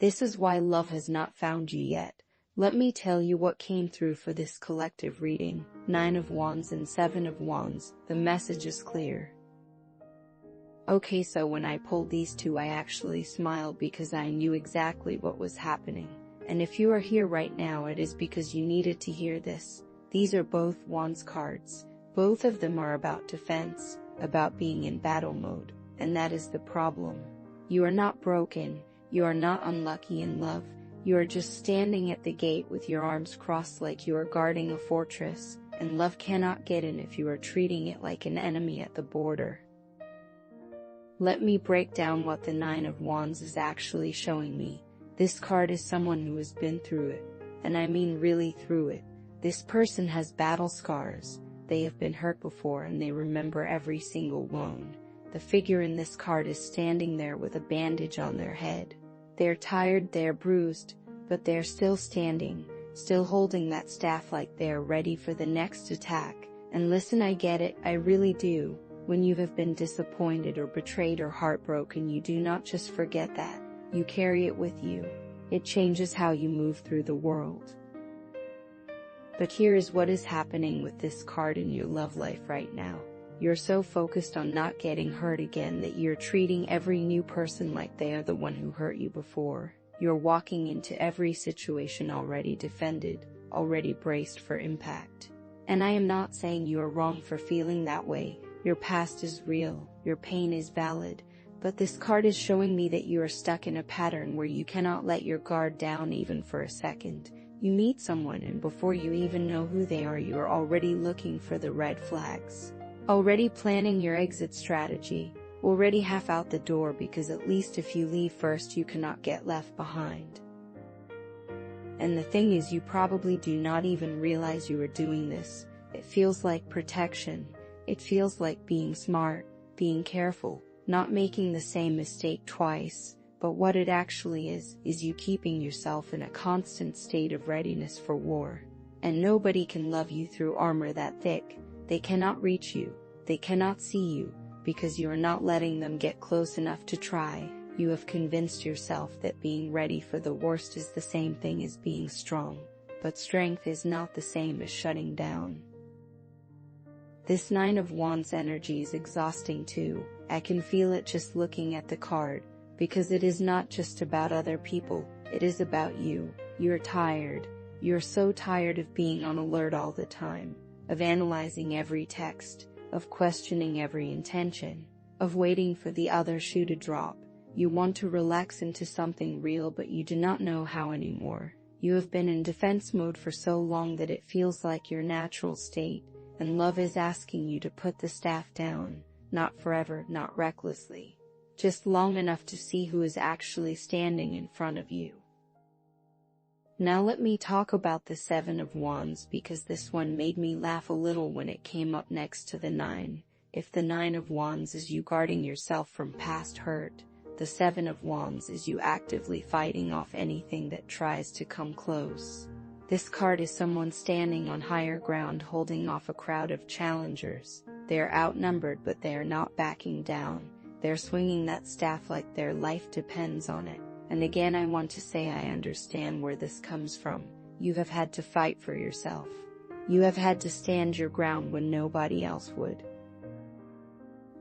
This is why love has not found you yet. Let me tell you what came through for this collective reading. 9 of Wands and 7 of Wands. The message is clear. Okay, so when I pulled these two, I actually smiled because I knew exactly what was happening. And if you are here right now, it is because you needed to hear this. These are both Wands cards. Both of them are about defense, about being in battle mode. And that is the problem. You are not broken. You are not unlucky in love. You are just standing at the gate with your arms crossed like you are guarding a fortress, and love cannot get in if you are treating it like an enemy at the border. Let me break down what the 9 of Wands is actually showing me. This card is someone who has been through it, and I mean really through it. This person has battle scars. They have been hurt before and they remember every single wound. The figure in this card is standing there with a bandage on their head. They're tired, they're bruised, but they're still standing, still holding that staff like they're ready for the next attack. And listen, I get it, I really do. When you have been disappointed or betrayed or heartbroken, you do not just forget that. You carry it with you. It changes how you move through the world. But here is what is happening with this card in your love life right now. You're so focused on not getting hurt again that you're treating every new person like they are the one who hurt you before. You're walking into every situation already defended, already braced for impact. And I am not saying you are wrong for feeling that way. Your past is real, your pain is valid, but this card is showing me that you are stuck in a pattern where you cannot let your guard down even for a second. You meet someone and before you even know who they are, you are already looking for the red flags. Already planning your exit strategy, already half out the door because at least if you leave first you cannot get left behind. And the thing is, you probably do not even realize you are doing this. It feels like protection. It feels like being smart, being careful, not making the same mistake twice. But what it actually is you keeping yourself in a constant state of readiness for war. And nobody can love you through armor that thick. They cannot reach you, they cannot see you, because you are not letting them get close enough to try. You have convinced yourself that being ready for the worst is the same thing as being strong, but strength is not the same as shutting down. This 9 of Wands energy is exhausting too. I can feel it just looking at the card, because it is not just about other people, it is about you. You're tired. You're so tired of being on alert all the time, of analyzing every text, of questioning every intention, of waiting for the other shoe to drop. You want to relax into something real, but you do not know how anymore. You have been in defense mode for so long that it feels like your natural state, and love is asking you to put the staff down, not forever, not recklessly, just long enough to see who is actually standing in front of you. Now let me talk about the 7 of Wands, because this one made me laugh a little when it came up next to the 9. If the 9 of Wands is you guarding yourself from past hurt, the 7 of Wands is you actively fighting off anything that tries to come close. This card is someone standing on higher ground, holding off a crowd of challengers. They are outnumbered, but they are not backing down. They're swinging that staff like their life depends on it. And again, I want to say I understand where this comes from. You have had to fight for yourself. You have had to stand your ground when nobody else would.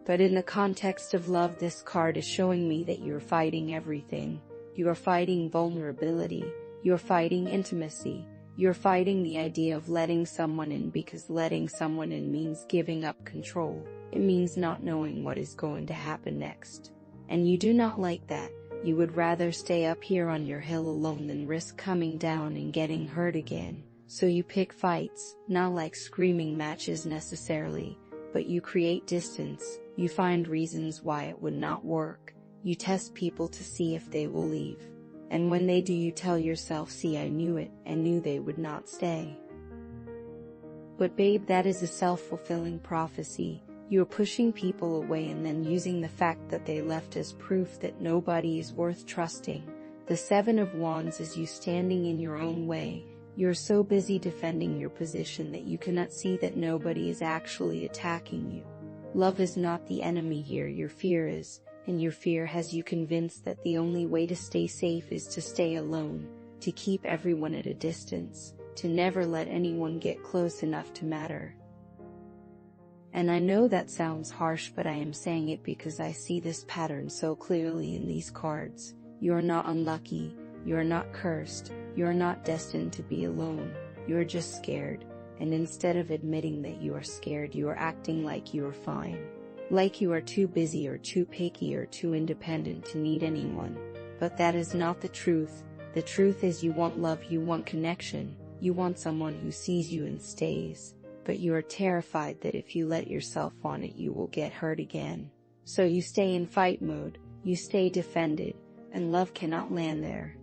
But in the context of love, this card is showing me that you're fighting everything. You are fighting vulnerability. You're fighting intimacy. You're fighting the idea of letting someone in, because letting someone in means giving up control. It means not knowing what is going to happen next. And you do not like that. You would rather stay up here on your hill alone than risk coming down and getting hurt again. So you pick fights, not like screaming matches necessarily, but you create distance. You find reasons why it would not work. You test people to see if they will leave. And when they do, you tell yourself, see, I knew it, I knew they would not stay. But babe, that is a self-fulfilling prophecy. You're pushing people away and then using the fact that they left as proof that nobody is worth trusting. The 7 of Wands is you standing in your own way. You're so busy defending your position that you cannot see that nobody is actually attacking you. Love is not the enemy here, your fear is. and your fear has you convinced that the only way to stay safe is to stay alone, to keep everyone at a distance, to never let anyone get close enough to matter. And I know that sounds harsh, but I am saying it because I see this pattern so clearly in these cards. You're not unlucky, you're not cursed, you're not destined to be alone, you're just scared, and instead of admitting that you are scared, you are acting like you are fine. Like you are too busy or too picky or too independent to need anyone. But that is not the truth. The truth is you want love, you want connection, you want someone who sees you and stays. But you are terrified that if you let yourself on it, you will get hurt again. So you stay in fight mode, you stay defended, and love cannot land there.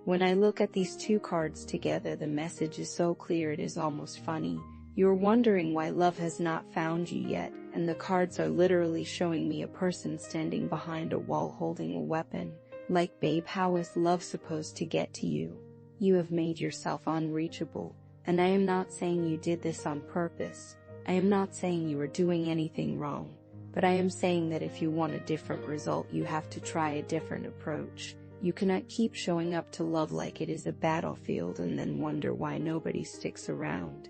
When I look at these two cards together, the message is so clear it is almost funny. You're wondering why love has not found you yet, and the cards are literally showing me a person standing behind a wall holding a weapon. Like, babe, how is love supposed to get to you? You have made yourself unreachable. And I am not saying you did this on purpose. I am not saying you are doing anything wrong. But I am saying that if you want a different result, you have to try a different approach. You cannot keep showing up to love like it is a battlefield and then wonder why nobody sticks around.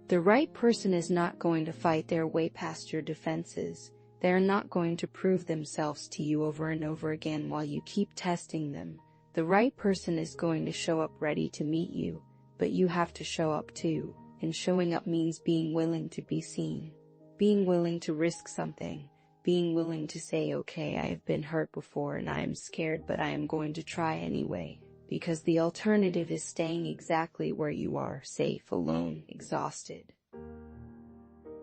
The right person is not going to fight their way past your defenses. They are not going to prove themselves to you over and over again while you keep testing them. The right person is going to show up ready to meet you. But you have to show up too, and showing up means being willing to be seen. Being willing to risk something. Being willing to say, okay, I have been hurt before and I am scared, but I am going to try anyway. Because the alternative is staying exactly where you are, safe, alone, exhausted.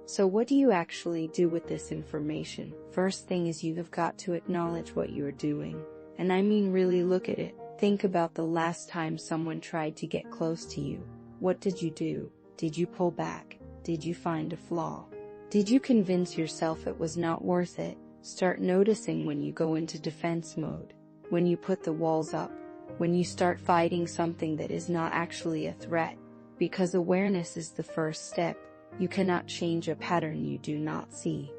So what do you actually do with this information? First thing is you have got to acknowledge what you are doing. And I mean really look at it. Think about the last time someone tried to get close to you. What did you do? Did you pull back? Did you find a flaw? Did you convince yourself it was not worth it? Start noticing when you go into defense mode, when you put the walls up, when you start fighting something that is not actually a threat, because awareness is the first step. You cannot change a pattern you do not see.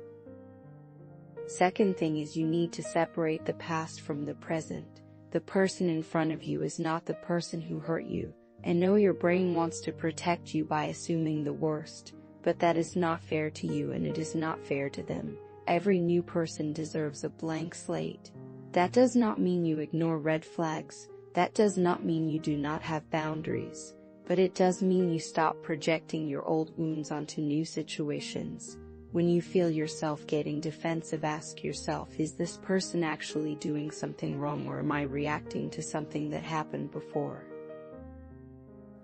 Second thing is you need to separate the past from the present. The person in front of you is not the person who hurt you. I know your brain wants to protect you by assuming the worst, but that is not fair to you and it is not fair to them. Every new person deserves a blank slate. That does not mean you ignore red flags. That does not mean you do not have boundaries. But it does mean you stop projecting your old wounds onto new situations. When you feel yourself getting defensive, ask yourself, is this person actually doing something wrong or am I reacting to something that happened before?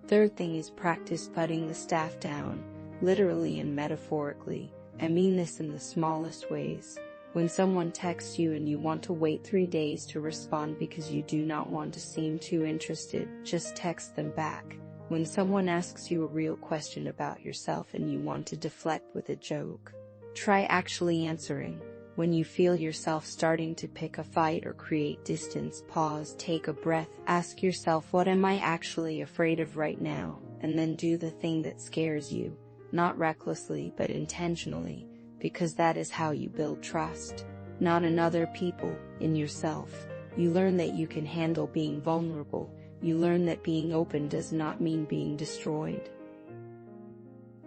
Third thing is practice putting the staff down, literally and metaphorically. I mean this in the smallest ways. When someone texts you and you want to wait 3 days to respond because you do not want to seem too interested, just text them back. When someone asks you a real question about yourself and you want to deflect with a joke, try actually answering. When you feel yourself starting to pick a fight or create distance, pause, take a breath, ask yourself, what am I actually afraid of right now? And then do the thing that scares you, not recklessly but intentionally, because that is how you build trust, not in other people, in yourself. You learn that you can handle being vulnerable. You learn that being open does not mean being destroyed.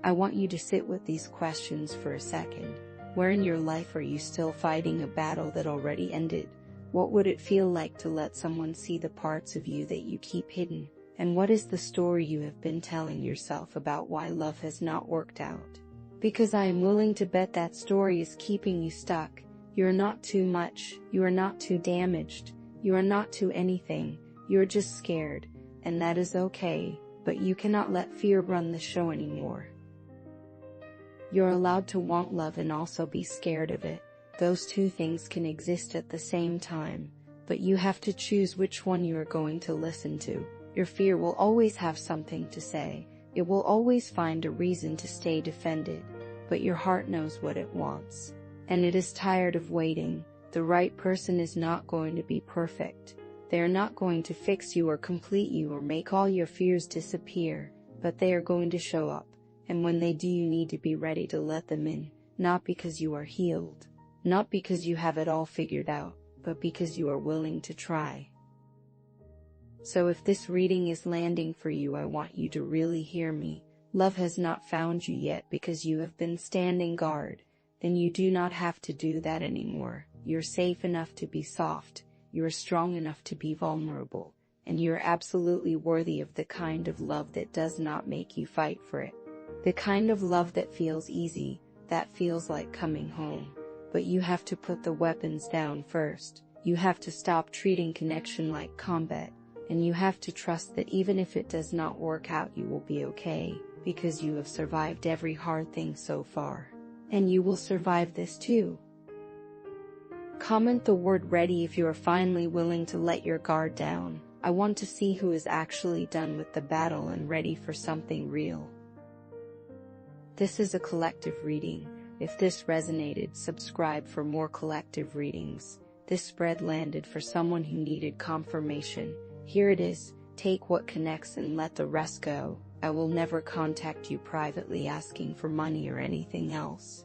I want you to sit with these questions for a second. Where in your life are you still fighting a battle that already ended? What would it feel like to let someone see the parts of you that you keep hidden? And what is the story you have been telling yourself about why love has not worked out? Because I am willing to bet that story is keeping you stuck. You are not too much. You are not too damaged. You are not too anything. You are just scared, and that is okay, but you cannot let fear run the show anymore. You're allowed to want love and also be scared of it. Those two things can exist at the same time, but you have to choose which one you are going to listen to. Your fear will always have something to say. It will always find a reason to stay defended, but your heart knows what it wants. And it is tired of waiting. The right person is not going to be perfect. They are not going to fix you or complete you or make all your fears disappear, but they are going to show up. And when they do, you need to be ready to let them in, not because you are healed, Not because you have it all figured out, but because you are willing to try. So if this reading is landing for you, I want you to really hear me. Love has not found you yet because you have been standing guard. Then you do not have to do that anymore. You're safe enough to be soft, you're strong enough to be vulnerable, and you're absolutely worthy of the kind of love that does not make you fight for it. The kind of love that feels easy, that feels like coming home. But you have to put the weapons down first. You have to stop treating connection like combat, and you have to trust that even if it does not work out, you will be okay, because you have survived every hard thing so far. And you will survive this too. Comment the word ready if you are finally willing to let your guard down. I want to see who is actually done with the battle and ready for something real. This is a collective reading. If this resonated, subscribe for more collective readings. This spread landed for someone who needed confirmation. Here it is. Take what connects and let the rest go. I will never contact you privately asking for money or anything else.